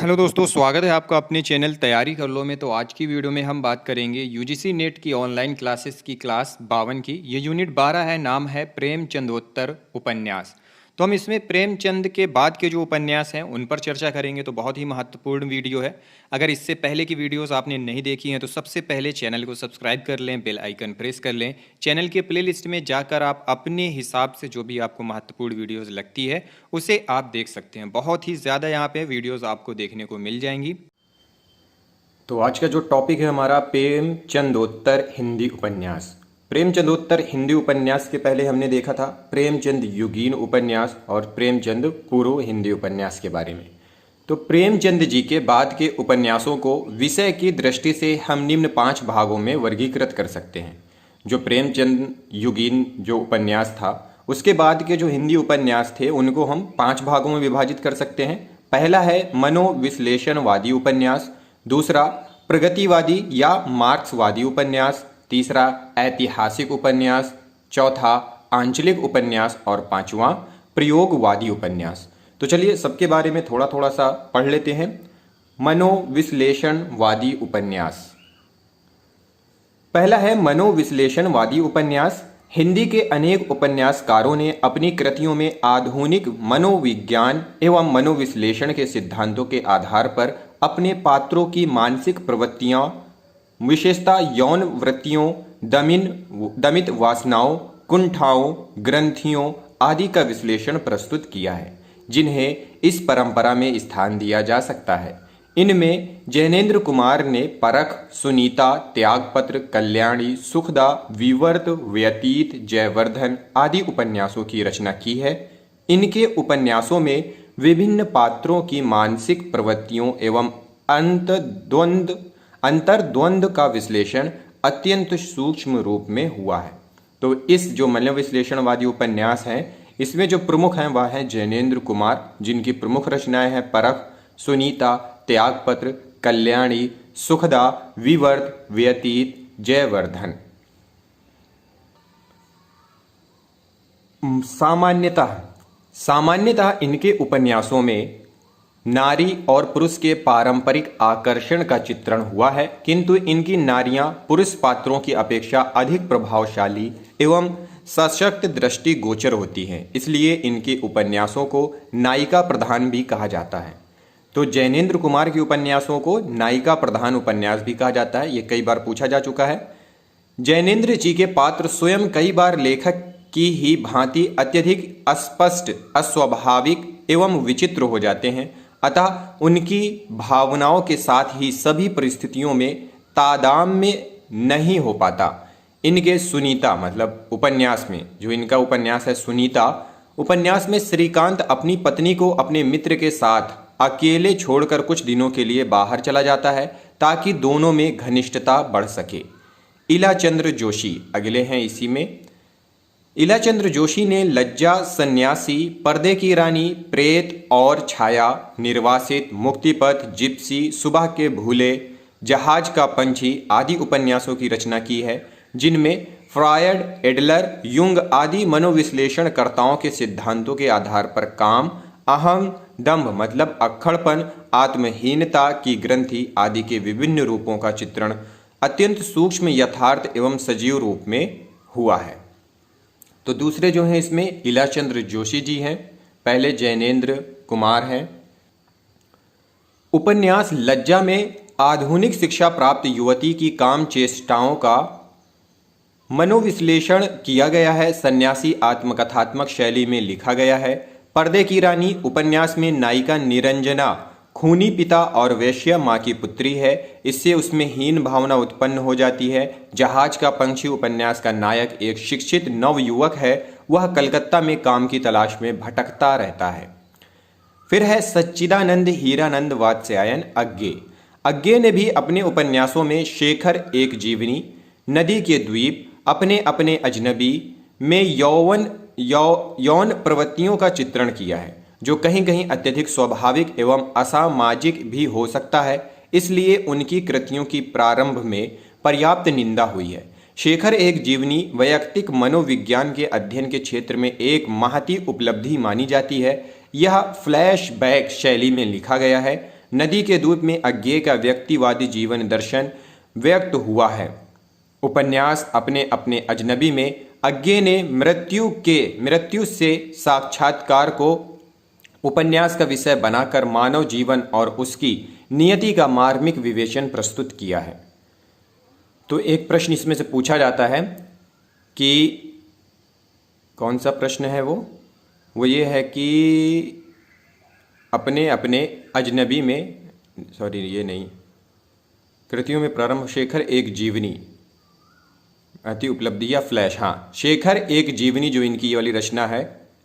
Hello दोस्तों, स्वागत है आपका अपने चैनल तैयारी कर लो में। तो आज की वीडियो में हम बात करेंगे यूजीसी नेट की ऑनलाइन क्लासेस की क्लास 52 की। ये यूनिट 12 है, नाम है प्रेमचंदोत्तर उपन्यास। तो हम इसमें प्रेमचंद के बाद के जो उपन्यास हैं उन पर चर्चा करेंगे। तो बहुत ही महत्वपूर्ण वीडियो है। अगर इससे पहले की वीडियोस आपने नहीं देखी हैं तो सबसे पहले चैनल को सब्सक्राइब कर लें, बेल आइकन प्रेस कर लें। चैनल के प्लेलिस्ट में जाकर आप अपने हिसाब से जो भी आपको महत्वपूर्ण वीडियोस लगती है उसे आप देख सकते हैं। बहुत ही ज़्यादा यहाँ पे वीडियोस आपको देखने को मिल जाएंगी। तो आज का जो टॉपिक है हमारा प्रेमचंदोत्तर हिंदी उपन्यास। प्रेमचंदोत्तर हिंदी उपन्यास के पहले हमने देखा था प्रेमचंद युगीन उपन्यास और प्रेमचंद पूर्व हिंदी उपन्यास के बारे में। तो प्रेमचंद जी के बाद के उपन्यासों को विषय की दृष्टि से हम निम्न 5 भागों में वर्गीकृत कर सकते हैं। जो प्रेमचंद युगीन जो उपन्यास था उसके बाद के जो हिंदी उपन्यास थे उनको हम 5 भागों में विभाजित कर सकते हैं। पहला है मनोविश्लेषणवादी उपन्यास, दूसरा प्रगतिवादी या मार्क्सवादी उपन्यास, तीसरा ऐतिहासिक उपन्यास, चौथा आंचलिक उपन्यास और पांचवा प्रयोगवादी उपन्यास। तो चलिए सबके बारे में थोड़ा थोड़ा सा पढ़ लेते हैं। मनोविश्लेषणवादी उपन्यास। पहला है मनोविश्लेषणवादी उपन्यास। हिंदी के अनेक उपन्यासकारों ने अपनी कृतियों में आधुनिक मनोविज्ञान एवं मनोविश्लेषण के सिद्धांतों के आधार पर अपने पात्रों की मानसिक प्रवृत्तियां, विशेषता यौन वृत्तियों, दमित वासनाओं, कुंठाओं, ग्रंथियों आदि का विश्लेषण प्रस्तुत किया है, जिन्हें इस परंपरा में स्थान दिया जा सकता है। इनमें जैनेन्द्र कुमार ने परख, सुनीता, त्यागपत्र, कल्याणी, सुखदा, विवर्त, व्यतीत, जयवर्धन आदि उपन्यासों की रचना की है। इनके उपन्यासों में विभिन्न पात्रों की मानसिक प्रवृत्तियों एवं अंतर्द्वंद का विश्लेषण अत्यंत सूक्ष्म रूप में हुआ है। तो इस जो मनोविश्लेषणवादी उपन्यास हैं इसमें जो प्रमुख हैं वह हैं जैनेन्द्र कुमार, जिनकी प्रमुख रचनाएं हैं परख, सुनीता, त्यागपत्र, कल्याणी, सुखदा, विवर्त, व्यतीत, जयवर्धन। सामान्यतः इनके उपन्यासों में नारी और पुरुष के पारंपरिक आकर्षण का चित्रण हुआ है, किंतु इनकी नारियां पुरुष पात्रों की अपेक्षा अधिक प्रभावशाली एवं सशक्त दृष्टि गोचर होती हैं। इसलिए इनके उपन्यासों को नायिका प्रधान भी कहा जाता है। तो जैनेन्द्र कुमार के उपन्यासों को नायिका प्रधान उपन्यास भी कहा जाता है। ये कई बार पूछा जा चुका है। जैनेन्द्र जी के पात्र स्वयं कई बार लेखक की ही भांति अत्यधिक अस्पष्ट, अस्वाभाविक एवं विचित्र हो जाते हैं। अतः उनकी भावनाओं के साथ ही सभी परिस्थितियों में तादात्म्य नहीं हो पाता। इनके सुनीता मतलब उपन्यास में, जो इनका उपन्यास है सुनीता, उपन्यास में श्रीकांत अपनी पत्नी को अपने मित्र के साथ अकेले छोड़कर कुछ दिनों के लिए बाहर चला जाता है ताकि दोनों में घनिष्ठता बढ़ सके। इलाचंद्र जोशी अगले हैं इसी में। इलाचंद्र जोशी ने लज्जा, सन्यासी, पर्दे की रानी, प्रेत और छाया, निर्वासित, मुक्तिपथ, जिप्सी, सुबह के भूले, जहाज का पंछी आदि उपन्यासों की रचना की है, जिनमें फ्रायड, एडलर, युंग आदि मनोविश्लेषणकर्ताओं के सिद्धांतों के आधार पर काम, अहम, दंभ मतलब अक्खड़पन, आत्महीनता की ग्रंथि आदि के विभिन्न रूपों का चित्रण अत्यंत सूक्ष्म, यथार्थ एवं सजीव रूप में हुआ है। तो दूसरे जो हैं इसमें इलाचंद्र जोशी जी हैं, पहले जैनेन्द्र कुमार हैं। उपन्यास लज्जा में आधुनिक शिक्षा प्राप्त युवती की काम चेष्टाओं का मनोविश्लेषण किया गया है। सन्यासी आत्मकथात्मक शैली में लिखा गया है। पर्दे की रानी उपन्यास में नायिका निरंजना खूनी पिता और वैश्य माँ की पुत्री है, इससे उसमें हीन भावना उत्पन्न हो जाती है। जहाज का पंछी उपन्यास का नायक एक शिक्षित नवयुवक है, वह कलकत्ता में काम की तलाश में भटकता रहता है। फिर है सच्चिदानंद हीरानंद वात्स्यायन अज्ञे ने भी अपने उपन्यासों में शेखर एक जीवनी, नदी के द्वीप, अपने अपने अजनबी में यौन प्रवृत्तियों का चित्रण किया है, जो कहीं कहीं अत्यधिक स्वाभाविक एवं असामाजिक भी हो सकता है। इसलिए उनकी कृतियों की प्रारंभ में पर्याप्त निंदा हुई है। शेखर एक जीवनी वैयक्तिक मनोविज्ञान के अध्ययन के क्षेत्र में एक महती उपलब्धि मानी जाती है। यह फ्लैशबैक शैली में लिखा गया है। नदी के दूध में अज्ञेय का व्यक्तिवादी जीवन दर्शन व्यक्त हुआ है। उपन्यास अपने अपने अजनबी में अज्ञेय ने मृत्यु से साक्षात्कार को उपन्यास का विषय बनाकर मानव जीवन और उसकी नियति का मार्मिक विवेचन प्रस्तुत किया है। तो एक प्रश्न इसमें से पूछा जाता है कि कौन सा प्रश्न है वो ये है कि अपने अपने अजनबी में कृतियों में प्रारंभ शेखर एक जीवनी अति उपलब्धि या फ्लैश। हाँ, शेखर एक जीवनी जो इनकी ये वाली रचना है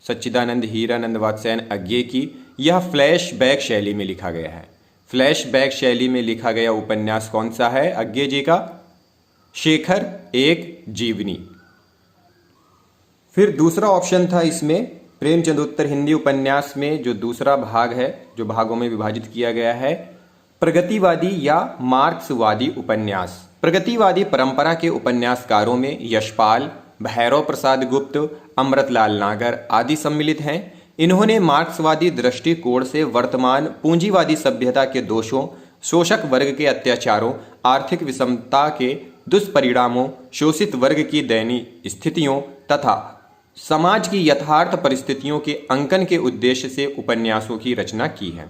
सच्चिदानंद हीरानंद वात्स्यायन अज्ञेय की, यह फ्लैश बैक शैली में लिखा गया है। फ्लैश बैक शैली में लिखा गया उपन्यास कौन सा है अज्ञेय जी का? शेखर एक जीवनी। फिर दूसरा ऑप्शन था इसमें प्रेमचंदोत्तर हिंदी उपन्यास में जो दूसरा भाग है, जो भागों में विभाजित किया गया है, प्रगतिवादी या मार्क्सवादी उपन्यास। प्रगतिवादी परंपरा के उपन्यासकारों में यशपाल, भैरव प्रसाद गुप्त, अमृतलाल नागर आदि सम्मिलित हैं। इन्होंने मार्क्सवादी दृष्टिकोण से वर्तमान पूंजीवादी सभ्यता के दोषों, शोषक वर्ग के अत्याचारों, आर्थिक विषमता के दुष्परिणामों, शोषित वर्ग की दयनीय स्थितियों तथा समाज की यथार्थ परिस्थितियों के अंकन के उद्देश्य से उपन्यासों की रचना की है।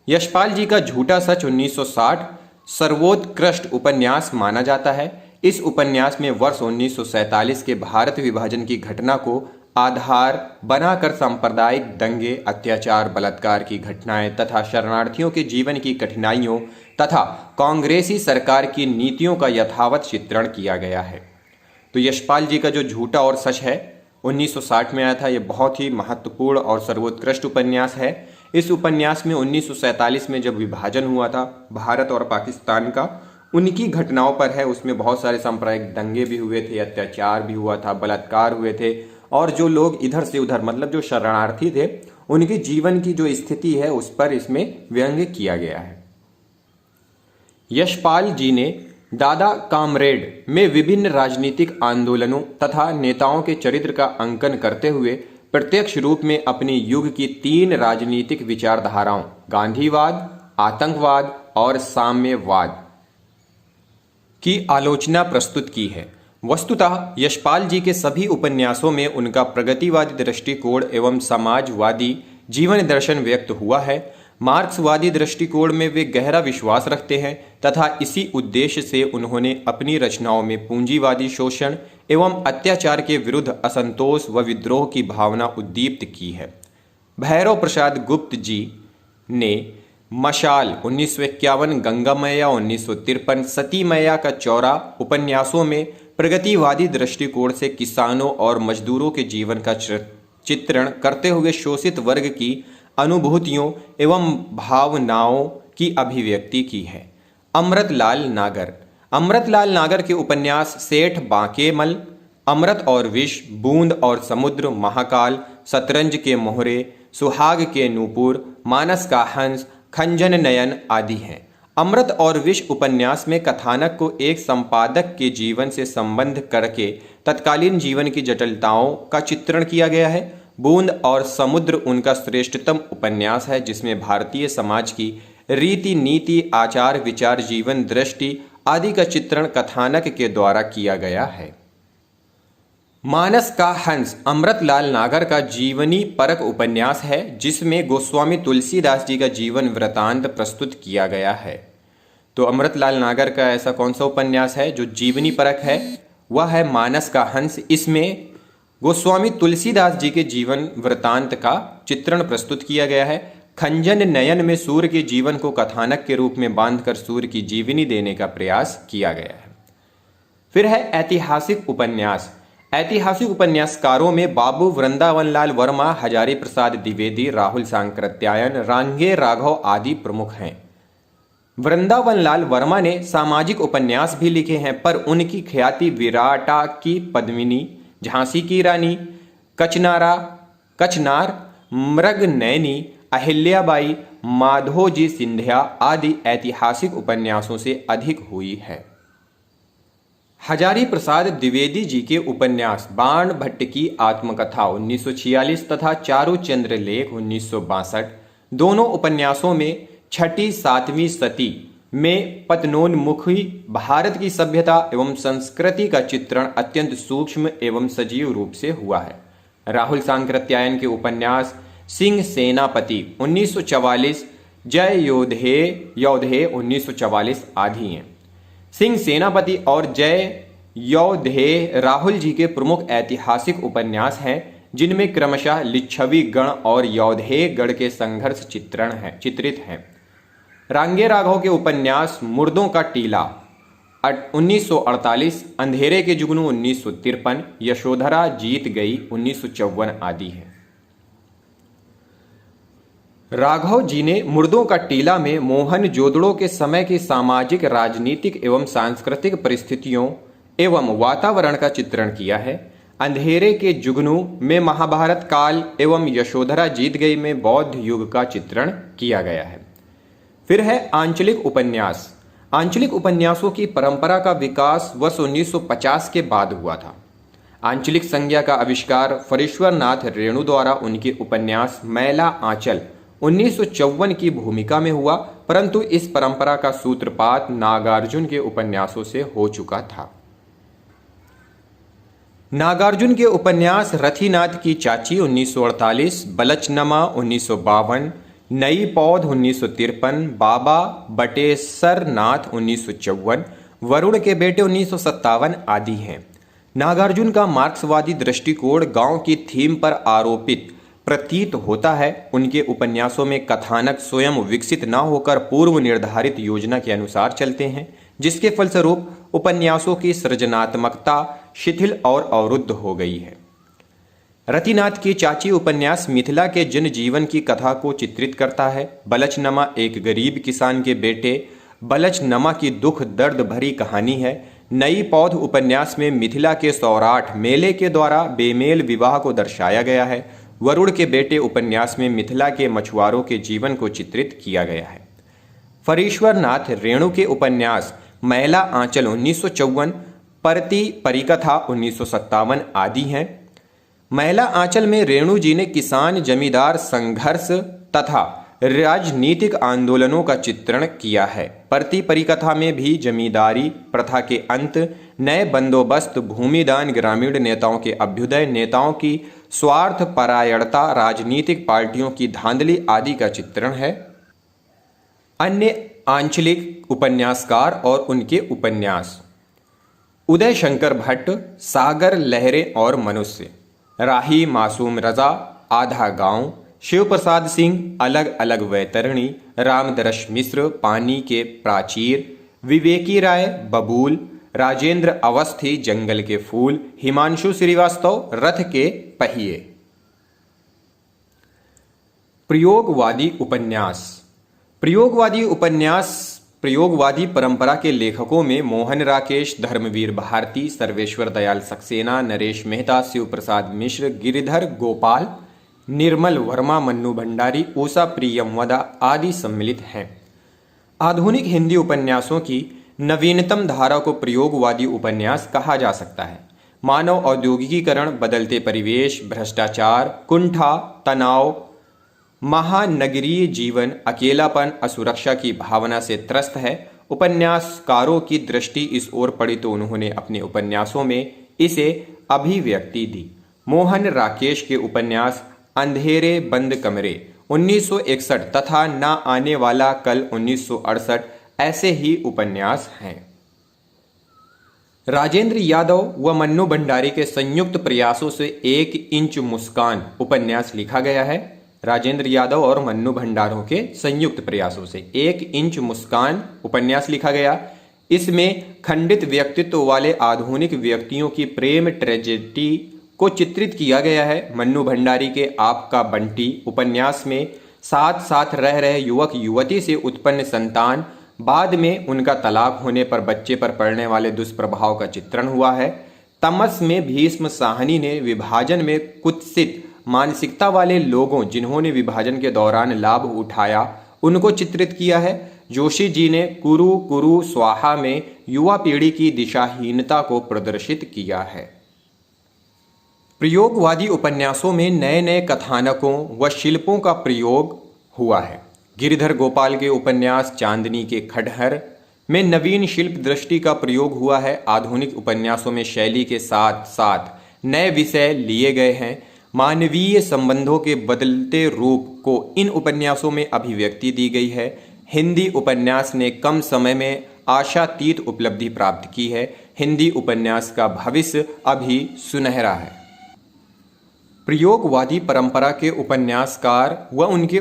यशपाल जी का झूठा सच 1960 सर्वोत्कृष्ट उपन्यास माना जाता है। इस उपन्यास में वर्ष 1947 के भारत विभाजन की घटना को आधार बनाकर सांप्रदायिक दंगे, अत्याचार, बलात्कार की घटनाएं तथा शरणार्थियों के जीवन की कठिनाइयों तथा कांग्रेसी सरकार की नीतियों का यथावत चित्रण किया गया है। तो यशपाल जी का जो झूठा और सच है 1960 में आया था। यह बहुत ही महत्वपूर्ण और सर्वोत्कृष्ट उपन्यास है। इस उपन्यास में 1947 में जब विभाजन हुआ था भारत और पाकिस्तान का, उनकी घटनाओं पर है। उसमें बहुत सारे सांप्रदायिक दंगे भी हुए थे, अत्याचार भी हुआ था, बलात्कार हुए थे, और जो लोग इधर से उधर मतलब जो शरणार्थी थे उनके जीवन की जो स्थिति है उस पर इसमें व्यंग्य किया गया है। यशपाल जी ने दादा कामरेड में विभिन्न राजनीतिक आंदोलनों तथा नेताओं के चरित्र का अंकन करते हुए प्रत्यक्ष रूप में अपने युग की 3 राजनीतिक विचारधाराओं गांधीवाद, आतंकवाद और साम्यवाद की आलोचना प्रस्तुत की है। वस्तुतः यशपाल जी के सभी उपन्यासों में उनका प्रगतिवादी दृष्टिकोण एवं समाजवादी जीवन दर्शन व्यक्त हुआ है। मार्क्सवादी दृष्टिकोण में वे गहरा विश्वास रखते हैं तथा इसी उद्देश्य से उन्होंने अपनी रचनाओं में पूंजीवादी शोषण एवं अत्याचार के विरुद्ध असंतोष व विद्रोह की भावना उद्दीप्त की है। भैरव प्रसाद गुप्त जी ने मशाल 1951, गंगा मैया 1953, सती मैया का चौरा उपन्यासों में प्रगतिवादी दृष्टिकोण से किसानों और मजदूरों के जीवन का चित्रण करते हुए शोषित वर्ग की अनुभूतियों एवं भावनाओं की अभिव्यक्ति की है। अमृतलाल नागर के उपन्यास सेठ बांकेमल, अमृत और विष, बूंद और समुद्र, महाकाल, शतरंज के मोहरे, सुहाग के नूपुर, मानस का हंस, खंजन नयन आदि हैं। अमृत और विष उपन्यास में कथानक को एक संपादक के जीवन से संबंध करके तत्कालीन जीवन की जटिलताओं का चित्रण किया गया है। बूंद और समुद्र उनका श्रेष्ठतम उपन्यास है जिसमें भारतीय समाज की रीति नीति, आचार विचार, जीवन दृष्टि आदि का चित्रण कथानक के द्वारा किया गया है। मानस का हंस अमृतलाल नागर का जीवनी परक उपन्यास है जिसमें गोस्वामी तुलसीदास जी का जीवन वृतांत प्रस्तुत किया गया है। तो अमृतलाल नागर का ऐसा कौन सा उपन्यास है जो जीवनी परक है? वह है मानस का हंस। इसमें गोस्वामी तुलसीदास जी के जीवन वृतांत का चित्रण प्रस्तुत किया गया है। खंजन नयन में सूर्य के जीवन को कथानक के रूप में बांधकर सूर्य की जीवनी देने का प्रयास किया गया है। फिर है ऐतिहासिक उपन्यास। ऐतिहासिक उपन्यासकारों में बाबू वृंदावनलाल वर्मा, हजारी प्रसाद द्विवेदी, राहुल सांकृत्यायन, रांगे राघव आदि प्रमुख हैं। वृंदावनलाल वर्मा ने सामाजिक उपन्यास भी लिखे हैं पर उनकी ख्याति विराटा की पद्मिनी, झांसी की रानी, कचनार, मृगनयनी, अहिल्याबाई, माधोजी सिंधिया आदि ऐतिहासिक उपन्यासों से अधिक हुई है। हजारी प्रसाद द्विवेदी जी के उपन्यास बाण भट्ट की आत्मकथा 1946 तथा चारू चंद्र लेख 1962 दोनों उपन्यासों में छठी सातवीं सदी में पतनोन्मुखी भारत की सभ्यता एवं संस्कृति का चित्रण अत्यंत सूक्ष्म एवं सजीव रूप से हुआ है। राहुल सांकृत्यायन के उपन्यास सिंह सेनापति 1944, जय योधे 1944 आदि हैं। सिंह सेनापति और जय योधे राहुल जी के प्रमुख ऐतिहासिक उपन्यास हैं, जिनमें क्रमशः लिच्छवी गण और योधे गण के संघर्ष चित्रित हैं। रांगे राघव के उपन्यास मुर्दों का टीला 1948, अंधेरे के जुगनू 1953, यशोधरा जीत गई 1954 आदि हैं। राघव जी ने मुर्दों का टीला में मोहनजोदड़ो के समय की सामाजिक, राजनीतिक एवं सांस्कृतिक परिस्थितियों एवं वातावरण का चित्रण किया है। अंधेरे के जुगनू में महाभारत काल एवं यशोधरा जीत गई में बौद्ध युग का चित्रण किया गया है। फिर है आंचलिक उपन्यास। आंचलिक उपन्यासों की परंपरा का विकास वर्ष 1950 के बाद हुआ था। आंचलिक संज्ञा का आविष्कार फरीश्वरनाथ रेणु द्वारा उनके उपन्यास मैला आंचल 1954 की भूमिका में हुआ, परंतु इस परंपरा का सूत्रपात नागार्जुन के उपन्यासों से हो चुका था। नागार्जुन के उपन्यास रथीनाथ की चाची 1948, बलचनमा 1952, नई पौध 1953, बाबा बटेसरनाथ 1954, वरुण के बेटे 1957 आदि हैं। नागार्जुन का मार्क्सवादी दृष्टिकोण गांव की थीम पर आरोपित प्रतीत होता है। उनके उपन्यासों में कथानक स्वयं विकसित न होकर पूर्व निर्धारित योजना के अनुसार चलते हैं, जिसके फलस्वरूप उपन्यासों की सृजनात्मकता शिथिल और अवरुद्ध हो गई है। रतिनाथ की चाची उपन्यास मिथिला के जनजीवन की कथा को चित्रित करता है। बलचनमा एक गरीब किसान के बेटे बलचनमा की दुख दर्द भरी कहानी है। नई पौध उपन्यास में मिथिला के सौराठ मेले के द्वारा बेमेल विवाह को दर्शाया गया है। वरुण के बेटे उपन्यास में मिथिला के मछुआरों के जीवन को चित्रित किया गया है। फरीश्वरनाथ रेणु के उपन्यास मैला आंचल 1954, परती परिकथा 1957 आदि हैं। मैला आंचल में रेणु जी ने किसान जमींदार संघर्ष तथा राजनीतिक आंदोलनों का चित्रण किया है। परती परिकथा में भी जमींदारी प्रथा के अंत, नए बंदोबस्त, भूमिदान, ग्रामीण नेताओं के अभ्युदय, नेताओं की स्वार्थ परायणता, राजनीतिक पार्टियों की धांधली आदि का चित्रण है। अन्य आंचलिक उपन्यासकार और उनके उपन्यास उदय शंकर भट्ट, सागर लहरें और मनुष्य, राही मासूम रजा, आधा गांव, शिव प्रसाद सिंह, अलग अलग वैतरणी, रामदरस मिश्र, पानी के प्राचीर, विवेकी राय, बबूल, राजेंद्र अवस्थी, जंगल के फूल, हिमांशु श्रीवास्तव, रथ के पहिए। प्रयोगवादी उपन्यास। प्रयोगवादी परंपरा के लेखकों में मोहन राकेश, धर्मवीर भारती, सर्वेश्वर दयाल सक्सेना, नरेश मेहता, शिव प्रसाद मिश्र, गिरिधर गोपाल, निर्मल वर्मा, मन्नू भंडारी, उषा प्रियमवदा आदि सम्मिलित हैं। आधुनिक हिंदी उपन्यासों की नवीनतम धारा को प्रयोगवादी उपन्यास कहा जा सकता है। मानव औद्योगिकीकरण, बदलते परिवेश, भ्रष्टाचार, कुंठा, तनाव, महानगरीय जीवन, अकेलापन, असुरक्षा की भावना से त्रस्त है। उपन्यासकारों की दृष्टि इस ओर पड़ी तो उन्होंने अपने उपन्यासों में इसे अभिव्यक्ति दी। मोहन राकेश के उपन्यास अंधेरे बंद कमरे 1961 तथा ना आने वाला कल 1968 ऐसे ही उपन्यास हैं। राजेंद्र यादव व मन्नू भंडारी के संयुक्त प्रयासों से 1 इंच मुस्कान उपन्यास लिखा गया है। राजेंद्र यादव और मन्नू भंडारों के संयुक्त प्रयासों से 1 इंच मुस्कान उपन्यास लिखा गया। इसमें खंडित व्यक्तित्व वाले आधुनिक व्यक्तियों की प्रेम ट्रेजेडी को चित्रित किया गया है। मन्नू भंडारी के आपका बंटी उपन्यास में साथ साथ रह रहे युवक युवती से उत्पन्न संतान, बाद में उनका तलाक होने पर बच्चे पर पड़ने वाले दुष्प्रभाव का चित्रण हुआ है। तमस में भीष्म साहनी ने विभाजन में कुत्सित मानसिकता वाले लोगों जिन्होंने विभाजन के दौरान लाभ उठाया उनको चित्रित किया है। जोशी जी ने कुरु कुरु स्वाहा में युवा पीढ़ी की दिशाहीनता को प्रदर्शित किया है। प्रयोगवादी उपन्यासों में नए नए कथानकों व शिल्पों का प्रयोग हुआ है। गिरिधर गोपाल के उपन्यास चांदनी के खंडहर में नवीन शिल्प दृष्टि का प्रयोग हुआ है। आधुनिक उपन्यासों में शैली के साथ साथ नए विषय लिए गए हैं। मानवीय संबंधों के बदलते रूप को इन उपन्यासों में अभिव्यक्ति दी गई है। हिंदी उपन्यास ने कम समय में आशातीत उपलब्धि प्राप्त की है। हिंदी उपन्यास का भविष्य अभी सुनहरा है। प्रयोगवादी परंपरा के उपन्यासकार व उनके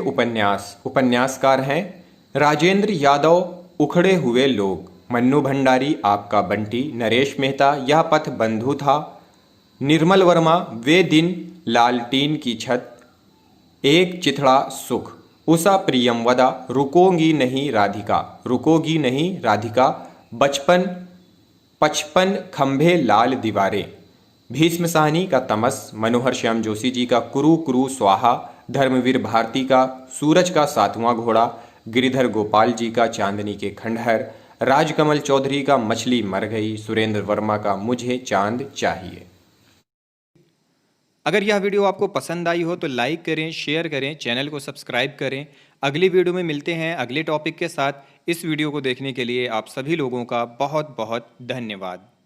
उपन्यासकार हैं राजेंद्र यादव, उखड़े हुए लोग, मन्नू भंडारी, आपका बंटी, नरेश मेहता, यह पथ बंधु था, निर्मल वर्मा, वे दिन, लालटीन की छत, एक चिथड़ा सुख, उषा प्रियमवदा, रुकोगी नहीं राधिका, बचपन, 55 खंभे लाल दीवारें, भीष्म साहनी का तमस, मनोहर श्याम जोशी जी का कुरु कुरु स्वाहा, धर्मवीर भारती का सूरज का 7वां घोड़ा, गिरिधर गोपाल जी का चांदनी के खंडहर, राजकमल चौधरी का मछली मर गई, सुरेंद्र वर्मा का मुझे चांद चाहिए। अगर यह वीडियो आपको पसंद आई हो तो लाइक करें, शेयर करें, चैनल को सब्सक्राइब करें। अगली वीडियो में मिलते हैं अगले टॉपिक के साथ। इस वीडियो को देखने के लिए आप सभी लोगों का बहुत बहुत धन्यवाद।